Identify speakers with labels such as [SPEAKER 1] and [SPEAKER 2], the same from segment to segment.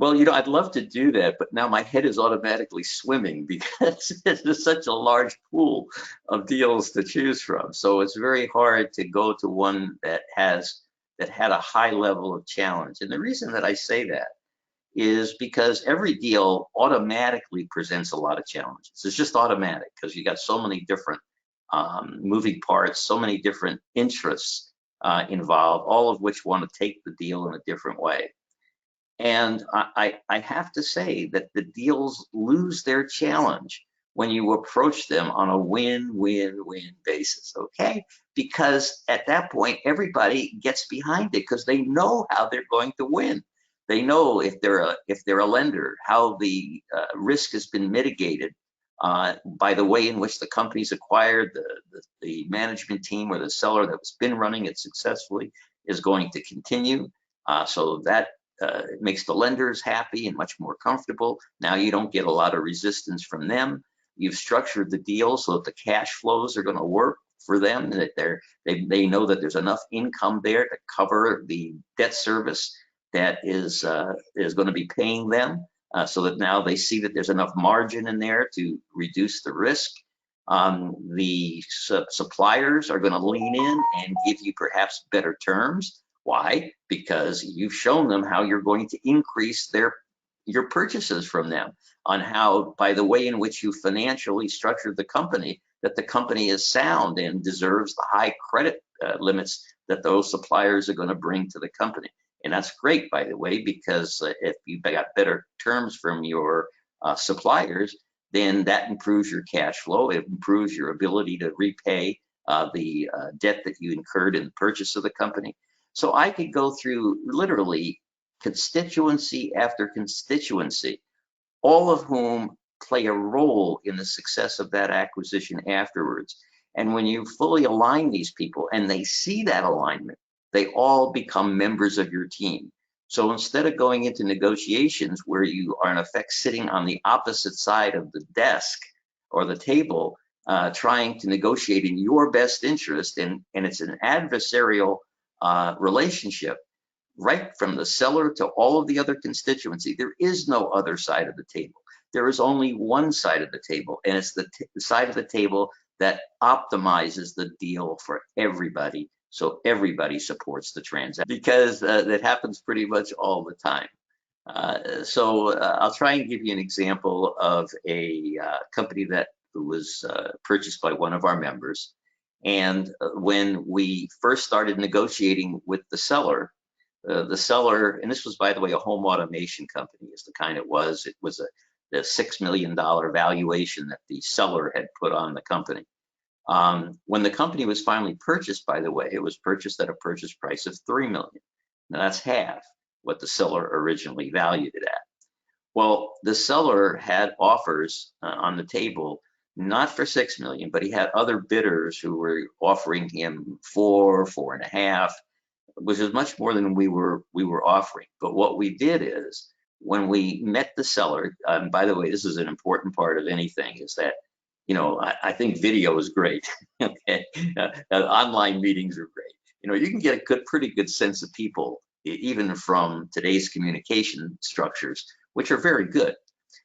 [SPEAKER 1] Well, I'd love to do that, but now my head is automatically swimming because there's such a large pool of deals to choose from. So it's very hard to go to one that had a high level of challenge. And the reason that I say that is because every deal automatically presents a lot of challenges. It's just automatic because you got so many different moving parts, so many different interests involved, all of which want to take the deal in a different way. And I have to say that the deals lose their challenge when you approach them on a win-win-win basis, okay? Because at that point, everybody gets behind it because they know how they're going to win. They know if they're a lender, how the risk has been mitigated by the way in which the company's acquired, the management team or the seller that's been running it successfully is going to continue. So that it makes the lenders happy and much more comfortable. Now you don't get a lot of resistance from them. You've structured the deal so that the cash flows are going to work for them, and that they know that there's enough income there to cover the debt service that is going to be paying them, so that now they see that there's enough margin in there to reduce the risk. The suppliers are going to lean in and give you perhaps better terms. Why? Because you've shown them how you're going to increase your purchases from them, on how, by the way in which you financially structured the company, that the company is sound and deserves the high credit limits that those suppliers are going to bring to the company. And that's great, by the way, because if you've got better terms from your suppliers, then that improves your cash flow. It improves your ability to repay the debt that you incurred in the purchase of the company. So I could go through literally constituency after constituency, all of whom play a role in the success of that acquisition afterwards. And when you fully align these people and they see that alignment, they all become members of your team. So instead of going into negotiations where you are in effect sitting on the opposite side of the desk or the table, trying to negotiate in your best interest, and it's an adversarial relationship, right from the seller to all of the other constituency, there is no other side of the table. There is only one side of the table, and it's the side of the table that optimizes the deal for everybody, so everybody supports the transaction, because that happens pretty much all the time. So I'll try and give you an example of a company that was purchased by one of our members. And when we first started negotiating with the seller, and this was, by the way, a home automation company is the kind it was. It was the $6 million valuation that the seller had put on the company. When the company was finally purchased, by the way, it was purchased at a purchase price of $3 million. Now that's half what the seller originally valued it at. Well, the seller had offers on the table, not for $6 million, but he had other bidders who were offering him 4.5, which is much more than we were offering. But what we did is, when we met the seller, by the way, this is an important part of anything, is that, I think video is great. Okay, online meetings are great. You can get a pretty good sense of people, even from today's communication structures, which are very good.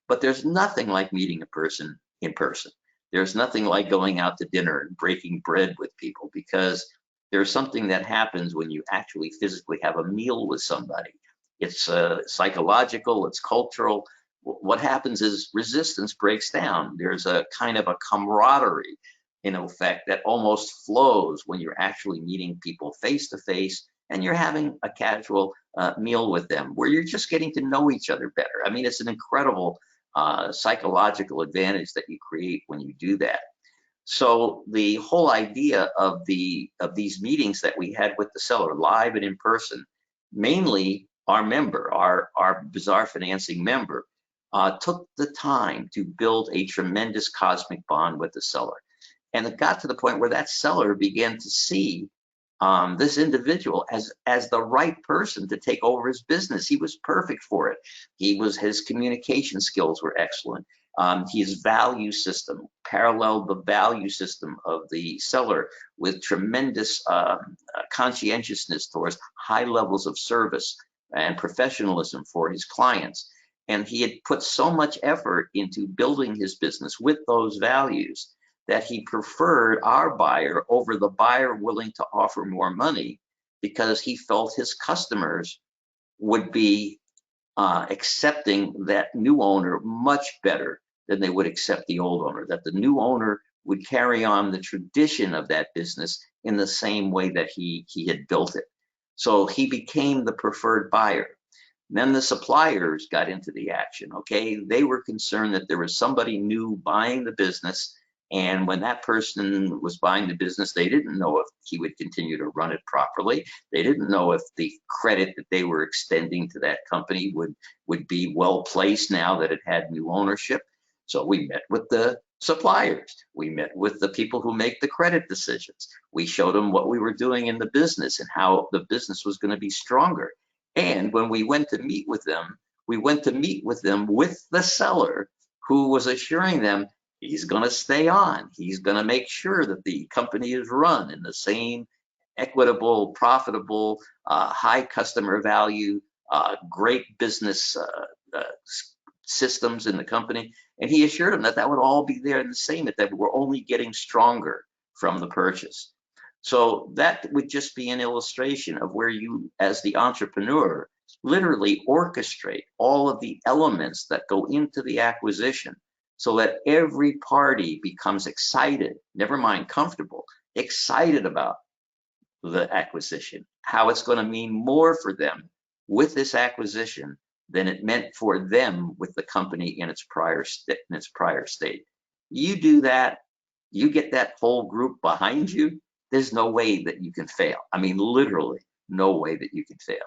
[SPEAKER 1] But there's nothing like meeting a person in person. There's nothing like going out to dinner and breaking bread with people, because there's something that happens when you actually physically have a meal with somebody. It's psychological, it's cultural. What happens is resistance breaks down. There's a kind of a camaraderie, in effect, that almost flows when you're actually meeting people face to face and you're having a casual meal with them, where you're just getting to know each other better. I mean, it's an incredible psychological advantage that you create when you do that. So the whole idea of these meetings that we had with the seller, live and in person, mainly our member, our Bizarre Financing member, took the time to build a tremendous cosmic bond with the seller. And it got to the point where that seller began to see this individual as the right person to take over his business. He was perfect for it. His communication skills were excellent. His value system paralleled the value system of the seller, with tremendous conscientiousness towards high levels of service. and professionalism for his clients. And he had put so much effort into building his business with those values that he preferred our buyer over the buyer willing to offer more money, because he felt his customers would be accepting that new owner much better than they would accept the old owner, that the new owner would carry on the tradition of that business in the same way that he had built it. So he became the preferred buyer. Then the suppliers got into the action, okay? They were concerned that there was somebody new buying the business, and when that person was buying the business, they didn't know if he would continue to run it properly. They didn't know if the credit that they were extending to that company would be well placed now that it had new ownership. So we met with the suppliers. We met with the people who make the credit decisions. We showed them what we were doing in the business and how the business was going to be stronger. And when we went to meet with them, we went to meet with them with the seller, who was assuring them he's going to stay on. He's going to make sure that the company is run in the same equitable, profitable, high customer value, great business systems in the company. And he assured them that that would all be there in the same, that we're only getting stronger from the purchase. So that would just be an illustration of where you, as the entrepreneur, literally orchestrate all of the elements that go into the acquisition so that every party becomes excited, never mind comfortable, excited about the acquisition, how it's going to mean more for them with this acquisition than it meant for them with the company in its prior state. You do that, you get that whole group behind you, there's no way that you can fail. I mean, literally, no way that you can fail.